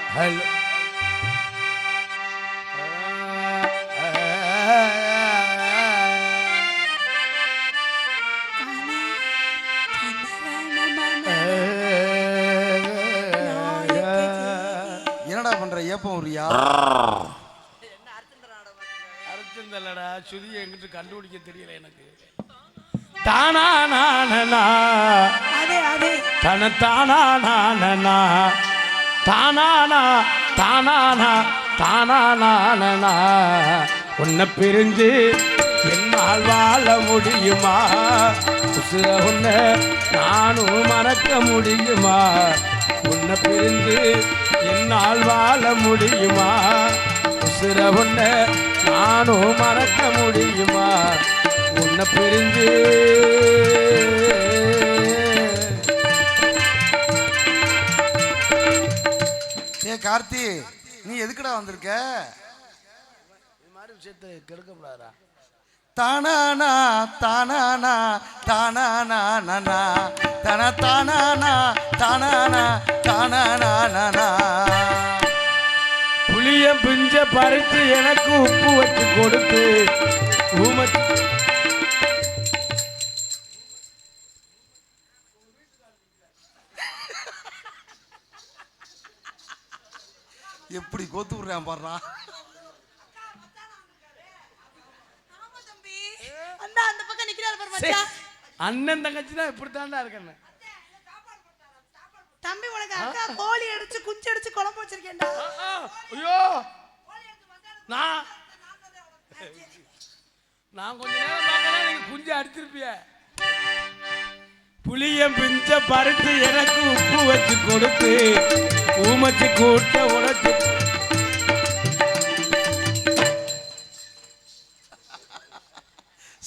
Hello என்னடா பண்ற ஏப்பம் உரியா அர்த்தம் தெரியலடா சுதியை எங்கிட்ட கண்டுபிடிக்க தெரியல எனக்கு தானா நானா தன தானா நானா தானானா தானானா தானானா உன்னை பிரிஞ்சு என்னால் வாழ முடியுமா உசுர உன்னை நானும் மறக்க முடியுமா உன்னை பிரிஞ்சு என்னால் வாழ முடியுமா உசுர உன்னை நானும் மறக்க முடியுமா உன்னை பிரிஞ்சு ஏ கார்த்தி நீ எதுக்குடா வந்திருக்க இது மாதிரி விஷயத்தை கெடுக்கப்படாதா தானானா தானானா தானானா நானா தன தானானா தானானா தானானா புளிய பிஞ்ச பறித்து எனக்கு உப்பு வச்சு கொடுத்து ஊமச்சு எப்படி கோத்து விடுறான் பாடுறா அண்ணன் தங்கச்சி தான் இப்படித்தாண்டா இருக்கேன் தம்பி உனக்கு அக்கா கோழி அடிச்சு குஞ்சு அடிச்சு குழம்பு வச்சிருக்கேன்டா. ஐயோ நான் கொஞ்ச நேரம் பார்க்கறேன் நீங்க குஞ்சு அடிச்சிருப்பிய புளிய பிஞ்ச பறித்து எனக்கு உப்பு வச்சு கொடுத்து ஊமச்சு கூட்ட உடைச்சு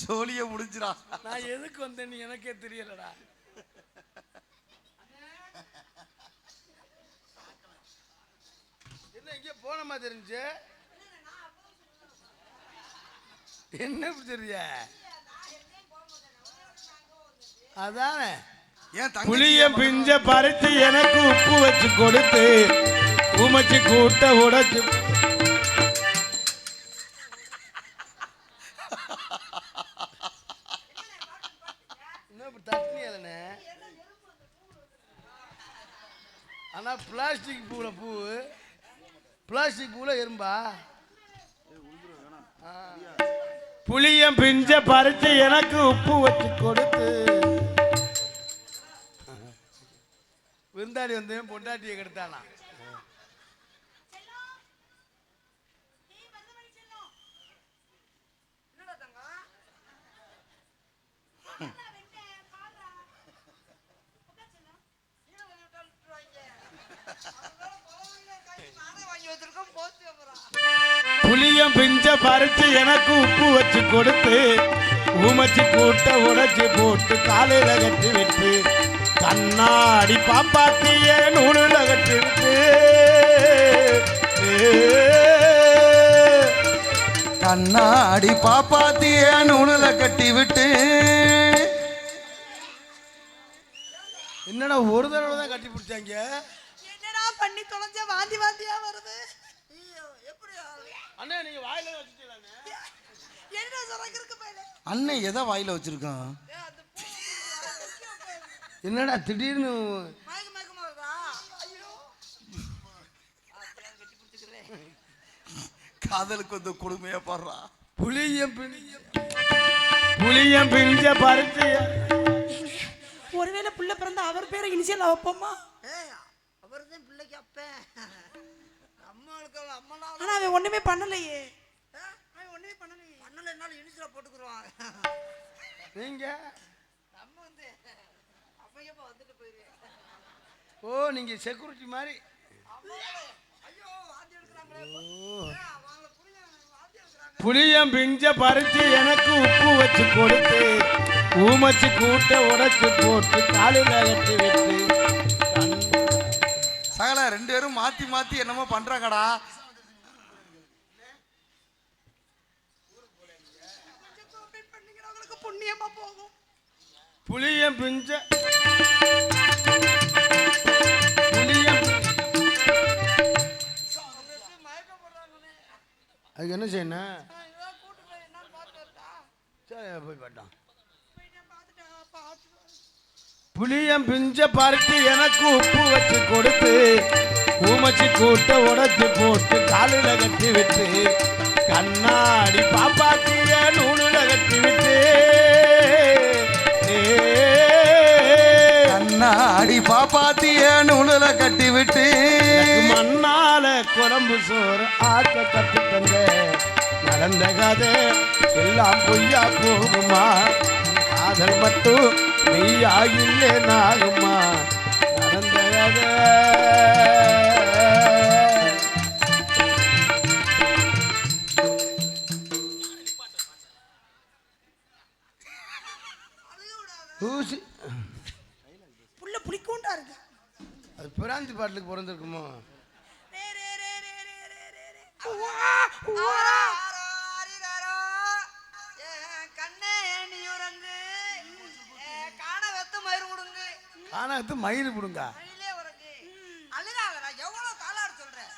சோழிய முடிஞ்சிடா நான் எதுக்கு வந்தேன்னு எனக்கே தெரியலடா என்ன இங்க போன மாதிரி இருந்துச்சு என்ன தெரிய அதானே புளிய பிஞ்ச பறித்து எனக்கு உப்பு வச்சு கொடுத்து ஊமச்சு கூட்ட உடைச்சு தட்டினே ஆனா பிளாஸ்டிக் பூல பிளாஸ்டிக் பூல எறும்பா புளிய பிஞ்ச பறித்து எனக்கு உப்பு வச்சு கொடுத்து விருந்தாடி வந்து பொண்டாட்டியை கெடுத்தானா புளியம் பிஞ்ச பறித்து எனக்கு உப்பு வச்சு கொடுத்து ஊமச்சு கூட்ட உடைச்சு போட்டு காலையில கட்டி விட்டு கண்ணாடி பாப்பாத்திய நூலுல கட்டி விட்டு கண்ணாடி பாப்பாத்திய நூலுல கட்டி விட்டு என்னடா ஒரு தடவை தான் கட்டி பிடிச்சாங்க என்னடா பண்ணி தொலைஞ்ச வாந்தி வாந்தியா வருது அண்ணா நீங்க வாயில வச்சுட்டீங்க என்னடா சொல்றங்க இருக்கு பையல அண்ணன் எதை வாயில வச்சிருக்கான் என்னடா திடீர்னு மயக்கமா வருதா ஐயோ கட்டி பிடிச்சுக்கிறேன் காதலுக்கு வந்து கொடுமையா பாடுறா புளியம் பிஞ்ச பறிச்சு ஒருவேளை புள்ள பிறந்த அவர் பேரை இனிஷியல் வைப்போமா அவர் தான் பிள்ளைக்கு அப்பேன் அம்மாளுக்கு அம்மா ஆனா அவன் ஒண்ணுமே பண்ணலையே பண்ணலைன்னாலும் இனிஷியல் போட்டுக்குருவாங்க நீங்க நம்ம வந்து அப்பையப்பா வந்துட்டு போயிருவேன் ஓ நீங்க செக்யூரிட்டி மாதிரி புளியம் பிஞ்ச பறிச்சு எனக்கு உப்பு வச்சு கொடுத்து ஊமச்சு கூட்ட உடைச்சு போட்டு காலையில கட்டி விட்டு சகல ரெண்டு பேரும் மாத்தி மாத்தி என்னமோ பண்றாங்கடா புண்ணியமா போகும் புளியம் பிஞ்ச என்ன இதான் கூட்டு போய் என்ன பார்த்து வரட்டா? சரி போய் பாட்டான் போய் நான் பார்த்துட்டா, பார்த்து வா. புளியம் பிஞ்ச பறித்து எனக்கு உப்பு வச்சு கொடுத்து ஊமச்சி கூட்ட உடைச்சு போட்டு காலில கட்டி விட்டு கண்ணாடி பாப்பாத்திய நூலுல கட்டி விட்டு கண்ணாடி பாப்பாத்திய நூலுல கட்டி விட்டு மண்ணால குழம்பு சோறு ஆக்க கட்டு தந்த நடந்த கதை எல்லாம் பொய்யா போகுமா காதல் மட்டும் மெய்யா இல்லை நாகுமா நடந்த கதை ஊசி புள்ள புளிக்கூண்டா இருக்கு. அது பிராந்தி பாட்டுக்கு பிறந்திருக்குமோ ரே, ரே, ரே, ரே, ரே, ரே, ரே, ரே. உவா, உவா. ஆரோ, ஆரிராரோ. கண்ணே நீ உறங்கு. காண வெத்து மயிர் கொடுங்க. ஆனா மயிறு பிடுங்க மயிலே உறங்கு. அழுகாதடா, எவ்வளவு தாளாட சொல்றேன்.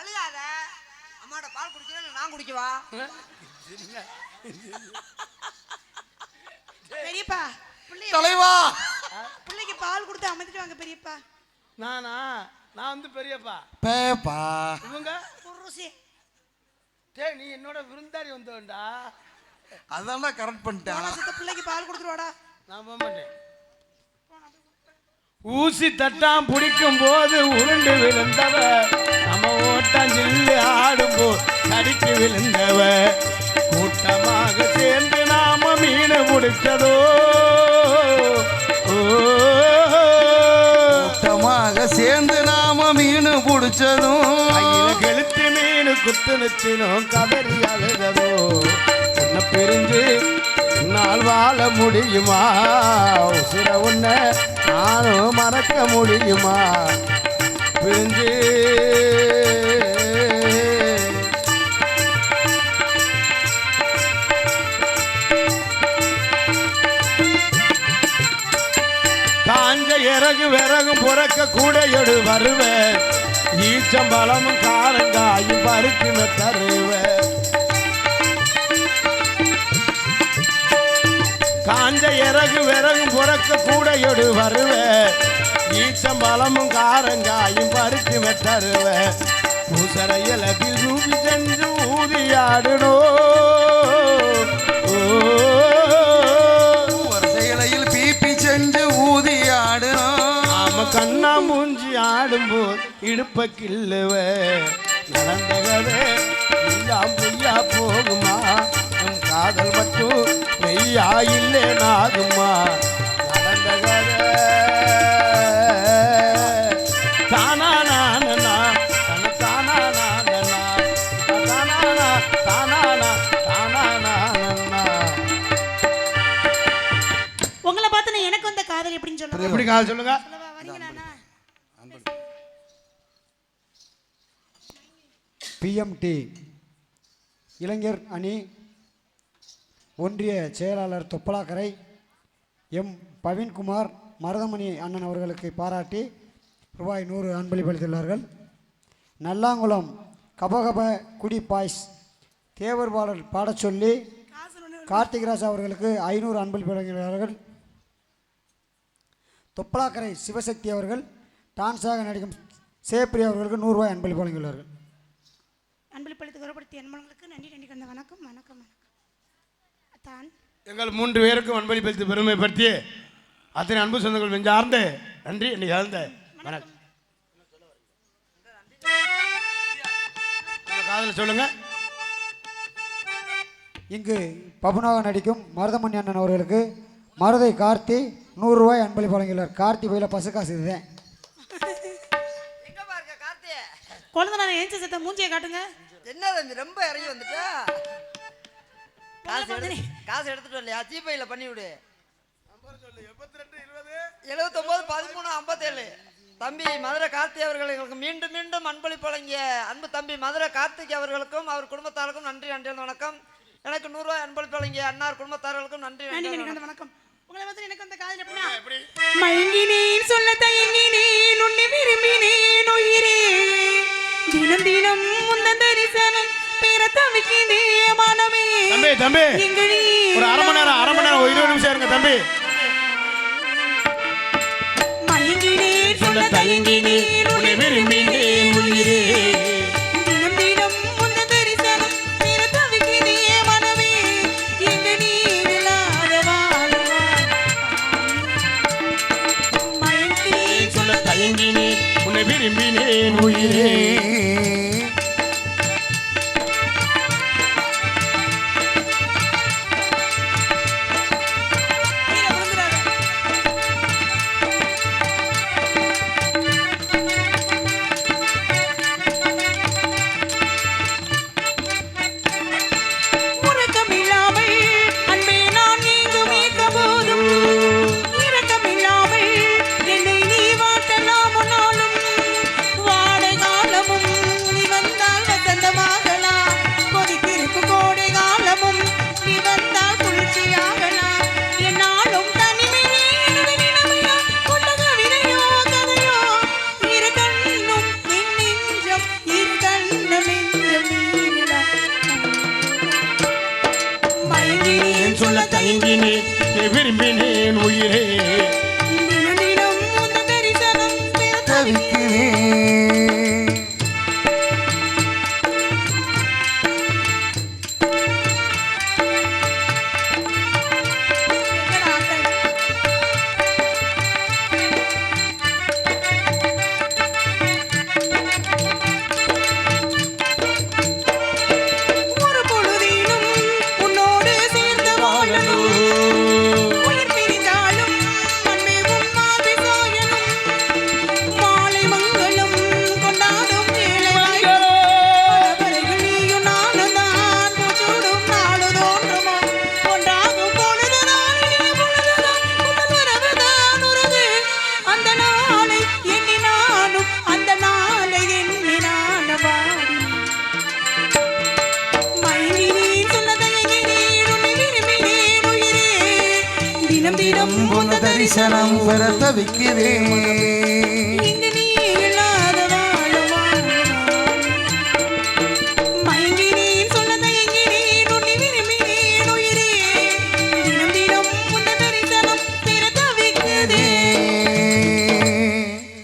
அழுகாத. அம்மாட்ட பால் குடிக்கிறேன், இல்ல நான் குடிக்கவா? பெரியப்பா தலைவா பிள்ளைக்கு பால் கொடுத்து அமைத்துட்டு வாங்க பெரியப்பா. நான் வந்து பெரியப்பா பேப்பா இவங்க குருசி டேய் நீ என்னோட விருந்தாடி வந்தவன்டா அதான் கரெக்ட் பண்ணிட்டேன். சித்த பிள்ளைக்கு பால் கொடுத்துருவாடா. நான் போக மாட்டேன். ஊசி தட்டாம் பிடிக்கும் போது உருண்டு விழுந்தவ நம்ம ஓட்டாஞ்சில்லு ஆடும்போது தடிக்கு விழுந்தவ கூட்டமாக சேர்ந்து நாம மீன் பிடிச்சதோ கூட்டமாக சேர்ந்து நாம மீன் பிடிச்சதும் கையில கெளுத்தி மீன் குத்து நிச்சினோம் கதறி அழுததோ உன்னை பிரிஞ்சு உன்னால் வாழ முடியுமா உசிர உன்னை நானும் மறக்க முடியுமா பிரிஞ்சு காஞ்ச இறகு விறகும் புறக்க கூடையோடு வருவேன் ஈச்சம்பழமும் காரங்காயும் பருக்குன்னு தருவேன் காஞ்ச இறகு விறகும் புறக்க கூடையோடு வருவேன் ஈச்சம்பழமும் காரங்காயும் பருக்குன்னு தருவேன் பூசரையில ரூபி செஞ்சு ஊதியாடுனோ செயலையில் பிபி செஞ்சு ஊதி ஆடுனோம். ஆம கண்ணா மூஞ்சி ஆடும்போது இடுப்ப கிள்ளுவ நடந்த கதை எல்லாம் பொய்யா போகுமா உன் காதல் மட்டும் மெய்யா இல்லை நாகுமா நடந்த கதை தானா நானா தானா நானா தானா தானா தானா நானா உங்களை பார்த்து நான் எனக்கு வந்த காதல் எப்படின்னு சொல்லுங்க. எப்படி காதல் சொல்லுங்க சொல்லவா வரீங்களாண்ணா? பிஎம்டி இளைஞர் அணி ஒன்றிய செயலாளர் தொப்பலாக்கரை எம் பவீன்குமார் மருதமணி அண்ணன் அவர்களுக்கு பாராட்டி ரூபாய் 100 அன்பளிப்பளித்துள்ளார்கள். நல்லாங்குளம் கபகப குடி பாய்ஸ் தேவர் பாடல் பாடச் சொல்லி கார்த்திகராஜ் அவர்களுக்கு 500 அன்பளிப்பு வழங்கியுள்ளார்கள். தொப்பலாக்கரை சிவசக்தி அவர்கள் டான்ஸாக நடிக்கும் சேப்பிரி அவர்களுக்கு 100 ரூபாய் அன்பளிப்பு வழங்கியுள்ளார்கள். அன்பளிப்பளித்து கௌரவப்படுத்திய அன்பர்களுக்கு நன்றி நன்றி கந்த வணக்கம் வணக்கம் வணக்கம். தான் எங்கள் 3 பேருக்கும் அன்பளிப்பளித்து பெருமைப்படுத்தி அத்தனை அன்பு சொந்தங்கள் நெஞ்சார்ந்த நன்றி என்னை ஆழ்ந்த வணக்கம். காதல சொல்லுங்க. இங்கு பபுனாக நடிக்கும் மருதமணி அண்ணன் அவர்களுக்கு மருதை கார்த்தி 100 ரூபாய் அன்பளிப்பு வழங்கியுள்ளார். கார்த்தி பையில பசுக்காசு இதுதான். எங்க பாருங்க கார்த்தி, குழந்தை நான் ஏஞ்சி சத்த மூஞ்சியை காட்டுங்க. என்ன தம்பி ரொம்ப இறங்கி வந்துட்டா? காசு எடுத்துட்டு வரலையா? ஜிபேல பண்ணி விடு. 79 13 57. தம்பி மதுரை கார்த்தி அவர்கள் எங்களுக்கு மீண்டும் மீண்டும் அன்பளிப்பு வழங்கிய அன்பு தம்பி மதுரை கார்த்திக் அவர்களுக்கும் அவர் குடும்பத்தாருக்கும் நன்றி நன்றி வணக்கம். எனக்கு 100 ரூபாய் அன்பளிப்பு வழங்கிய அன்னார் குடும்பத்தார்களுக்கும் நன்றி நன்றி நன்றி நன்றி கந்த வணக்கம். வணக்கம். உங்களை வந்து எனக்கு வந்த காதல் எப்படின்னா மயங்கினேன் சொல்ல தயங்கினேன் உன்னை விரும்பினேன் உயிரே தினம் தினம் முந்த தரிசனம் பெற தவிக்குதே மனமே தம்பி தம்பி இங்கு நீ ஒரு அரை மணி நேரம் 20 நிமிஷம் இருங்க தம்பி. மயங்கினேன் சொல்ல தயங்கினேன் உன்னை விரும்பினேன் உயிரே தினம் தினம் உந்த தரிசனம் பெற தவிக்குதே மனமே இங்கு நீ இல்லாத வாழ்வா மயங்கினேன் சொல்ல தயங்கினேன் உன்னை விரும்பினேன் உயிரே. உறக்கமில்லாமல் அன்பே நான் நீங்கும் ஏக்க போதும் இரக்கமில்லாமல் என்னை நீ வாட்டலாம் நாளும் வாடை காலமும் நீ வந்தால் வசந்தமாகலாம் கொதித்திருக்கும் கோடை காலமும் நீ வந்தால் குளிர்ச்சியாகலாம் என்னாலும் தனிமையே எனது நிலைமையா உள்ள கவிதையோ கதையோ இரு கண்ணும் என் நெஞ்சம் இரு கண்ணும் நெஞ்சம் நீரிலா மயங்கினேன் சொல்ல தயங்கினேன் உன்னை விரும்பினேன் உயிரே. தினம் தினம் உந்த தரிசனம் பெற தவிக்கிறேன். ஒரு பொழுதிலும் உன்னோடு சேர்ந்து வாழணும் உயிர் பிரிந்தாலும் அன்பே உன் மார்பை சாயணும் மாலை மங்களம் கொண்டாடும் வேளை பலவரையில் நீயும் நானும் தான் பூச்சூடும் நாடு தோன்றுமோ ஒன்றாகும் பொழுதுதான் இனிய பொழுதுதான் உங்கள் வரவுதான் உருது அந்த நாளை எண்ணி நானும் அந்த நாளை எண்ணி நானும் வாடி மயங்கினேன் சொல்ல தயங்கினேன் உன்னை விரும்பினேன் உயிரே தினம் தினம் உன் தரிசனம் பெற தவிக்கிறேன். இங்கு நீ இல்லாத வாழும் மயங்கினேன் சொல்ல தயங்கினேன் உன்னை விரும்பினேன் உயிரே தினம் தினம் உன் தரிசனம் பெற தவிக்குதே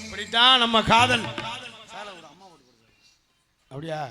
இப்படித்தான் நம்ம காதல். அப்படியா